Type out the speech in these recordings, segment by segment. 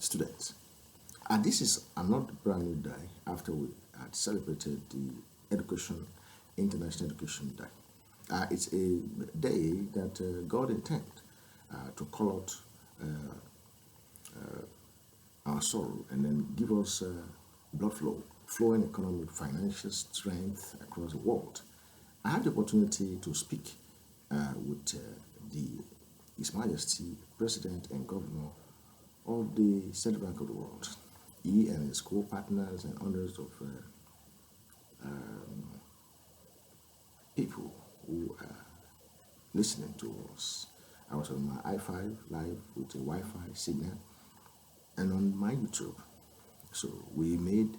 students. And this is another brand new day after we had celebrated the Education International Education Day. It's a day that God intended to call out our sorrow and then give us blood flow, flowing economic, financial strength across the world. I had the opportunity to speak with the His Majesty, President and Governor of the Central Bank of the World. He and his co-partners and others of people who are listening to us. I was on my i5 live with a Wi-Fi signal and on my YouTube. So we made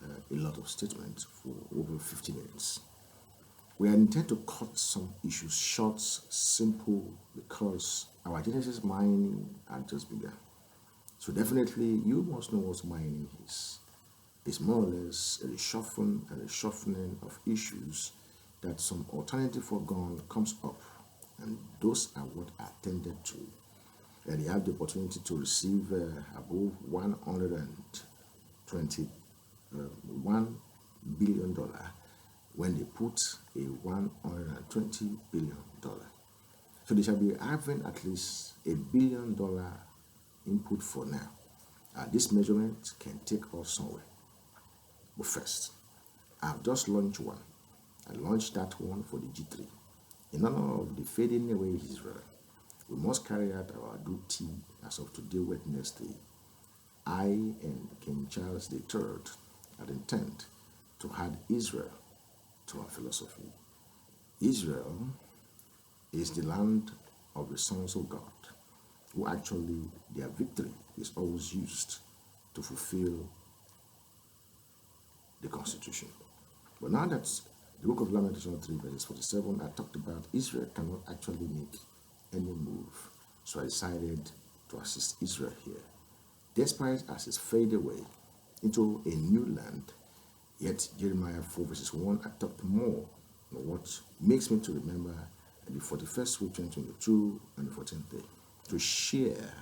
a lot of statements for over 50 minutes. We intend to cut some issues short, simple, because our Genesis mining had just begun. So definitely, you must know what mining is. It's more or less a reshuffling and a shuffling of issues that some alternative for gone comes up, and those are what I attended to. And you have the opportunity to receive above $121 billion when they put a $120 billion. So they shall be having at least $1 billion input for now. This measurement can take us somewhere. But first, I've just launched one. I launched that one for the G3. In honor of the fading away Israel, we must carry out our duty as of today, Wednesday. I and King Charles III had intent to add Israel to our philosophy. Israel is the land of the sons of God, who actually their victory is always used to fulfill the Constitution. But now that the book of Lamentation 3 verses 47, I talked about Israel cannot actually make any move. So I decided to assist Israel here. Despite as it's fade away into a new land, yet Jeremiah 4 verses 1, I talked more on what makes me to remember the 41st week 2022 and the 14th day, to share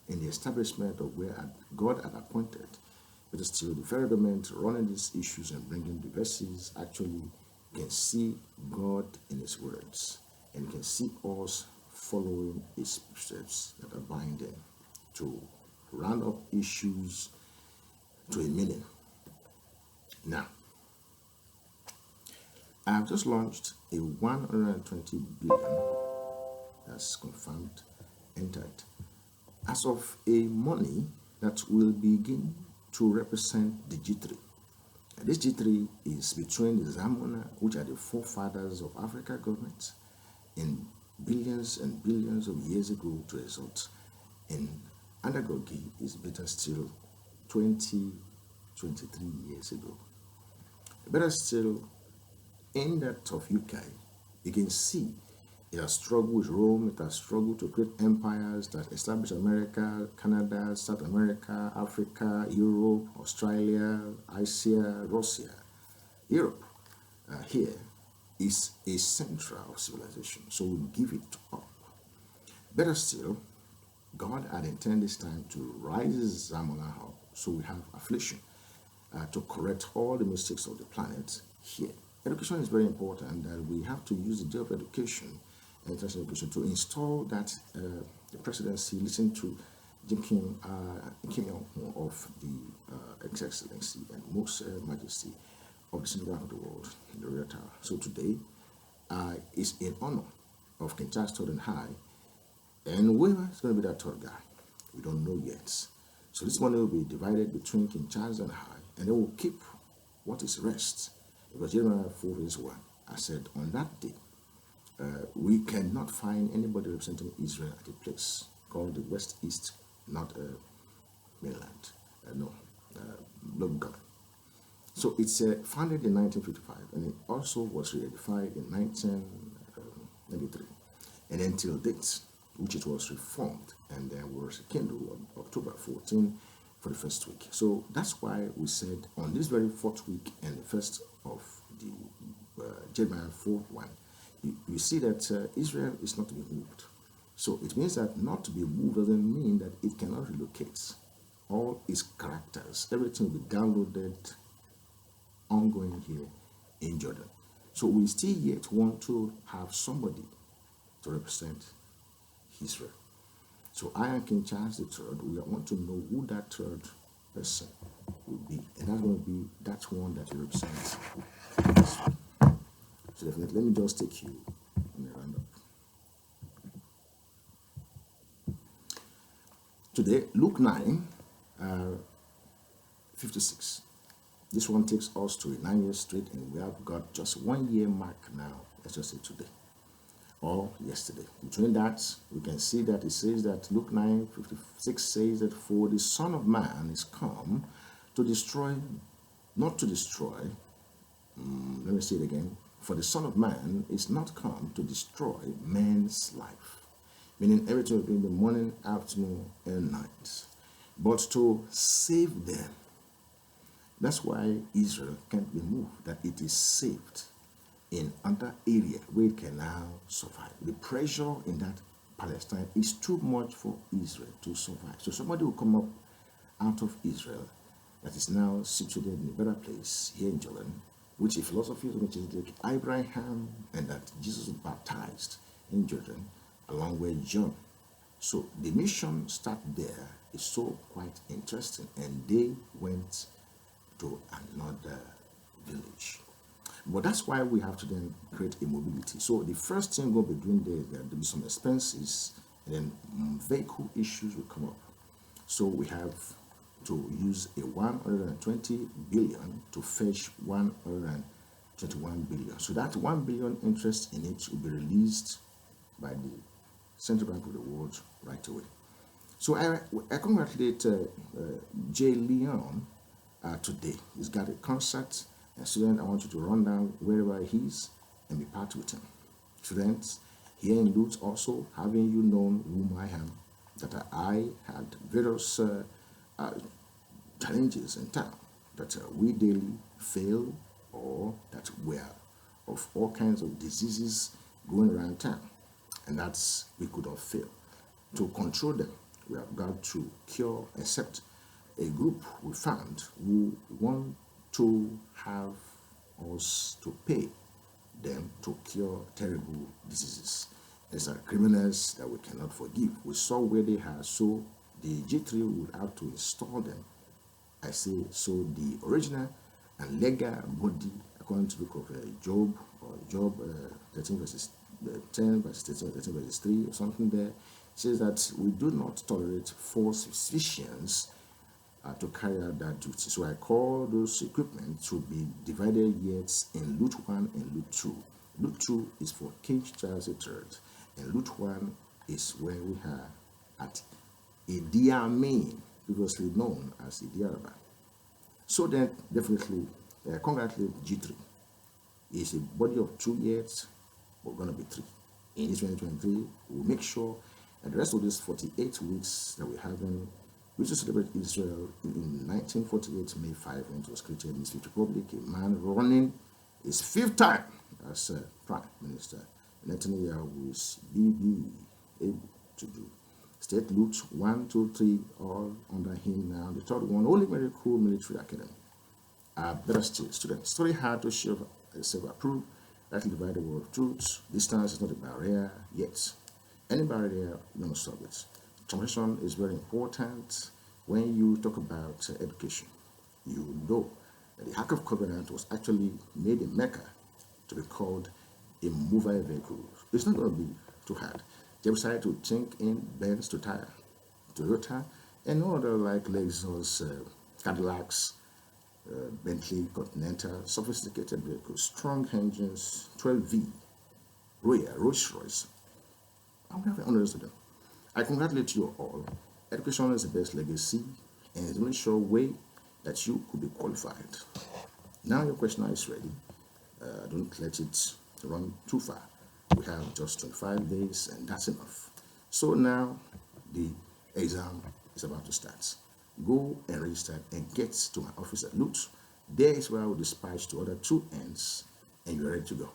in the establishment of where God had appointed. But still, the federal government running these issues and bringing the verses actually can see God in His words and can see us following His steps that are binding to round up issues to a meaning. Now, I have just launched a 120 billion, that's confirmed, entered, as of a money that will begin to represent the G3. And this G3 is between the Zamona, which are the forefathers of African governments, in billions and billions of years ago to result in Andagogi is better still 20, 23 years ago. Better still, in that of UK, you can see it has struggled with Rome, it has struggled to create empires that established America, Canada, South America, Africa, Europe, Australia, Asia, Russia. Europe here is a center of civilization, so we give it up. Better still, God had intended this time to rise Zamona up, so we have affliction to correct all the mistakes of the planet here. Education is very important, and we have to use the day of education and international education to install that the presidency listen to Kim Jong-un of the Excellency and Most Majesty of the Central Bank of the World, the Real Tower. So today is in honor of King Charles III and High, and whoever is going to be that third guy, we don't know yet. So this money will be divided between King Charles and High, and they will keep what is rest. Because Jeremiah 4 verse 1, I said, on that day, we cannot find anybody representing Israel at a place called the West East, not mainland. Not God. So it's founded in 1955, and it also was reedified in 1993. And until date, which it was reformed, and there was a candle on October 14 for the first week. So that's why we said on this very fourth week and the first of the Jeremiah 4:1, you see that Israel is not to be moved. So it means that not to be moved doesn't mean that it cannot relocate. All its characters, everything will be downloaded ongoing here in Jordan. So we still yet want to have somebody to represent Israel. So I and King Charles III, we want to know who that third person will be. And that's going to be that one that represents Israel. So definitely, let me just take you on a roundup. Today, Luke 9, 56. This one takes us to 9 years straight, and we have got just 1 year mark now. Let's just say today or yesterday. Between that, we can see that it says that Luke 9:56 says that for the Son of Man is come to destroy, not to destroy. Let me say it again. For the Son of Man is not come to destroy man's life, meaning everything in the morning, afternoon, and night, but to save them. That's why Israel can't be moved, that it is saved in other area where it can now survive. The pressure in that Palestine is too much for Israel to survive. So somebody will come up out of Israel that is now situated in a better place here in Jordan, which a philosophy which is like Abraham, and that Jesus was baptized in Jordan along with John. So the mission start there is so quite interesting, and they went to another village. But that's why we have to then create a mobility. So the first thing we'll be doing there is that there'll be some expenses, and then vehicle issues will come up. So we have to use a 120 billion to fetch 121 billion. So that 1 billion interest in it will be released by the Central Bank of the World right away. So I congratulate J. Leon today. He's got a concert. And student, I want you to run down wherever he is and be part with him. Students, here in LUTH also, having you known whom I am, that I had various challenges in town, that we daily fail, or that we are of all kinds of diseases going around town, and that's we could not fail. To control them, we have got to cure, except a group we found who want to have us to pay them to cure terrible diseases. These are criminals that we cannot forgive. We saw where they are, so the G3 would have to install them. I say, so the original and legal body, according to the book of Job, or Job 13 verses 10 verses 13 verses 3 or something there, says that we do not tolerate false physicians to carry out that duty. So I call those equipment to be divided yet in LUTH 1 and LUTH 2. LUTH 2 is for King Charles III, and LUTH 1 is where we are at Idi Amin, previously known as Idi Araba. So then, definitely, congratulate G3. It's a body of 2 years, we're going to be 3. In 2023, we'll make sure that the rest of these 48 weeks that we're having, we should celebrate Israel in 1948, May 5, when it was created in the Fifth Republic, a man running his 5th time as Prime Minister. Netanyahu is able to do. State LUTH 1, 2, 3, all under him now. The third one, Holy Miracle Military Academy. Better still, students, study hard to show self-approved, rightly divide the word of truth. Distance is not a barrier yet. Any barrier, you're going to solve it. Translation is very important. When you talk about education, you know that the Ark of Covenant was actually made in Mecca to be called a mobile vehicle. It's not going to be too hard. They decided to think in Benz to tire, Toyota, and no other like Lexus, Cadillacs, Bentley, Continental, sophisticated vehicles, strong engines, 12V, Royal, Rolls-Royce. I'm having hundreds of them. I congratulate you all. Education is the best legacy, and it's the only sure way that you could be qualified. Now your questionnaire is ready. Don't let it run too far. We have just 25 days, and that's enough. So now the exam is about to start. Go and register and get to my office at LUTH. There is where I will dispatch to other 2 ends, and you're ready to go.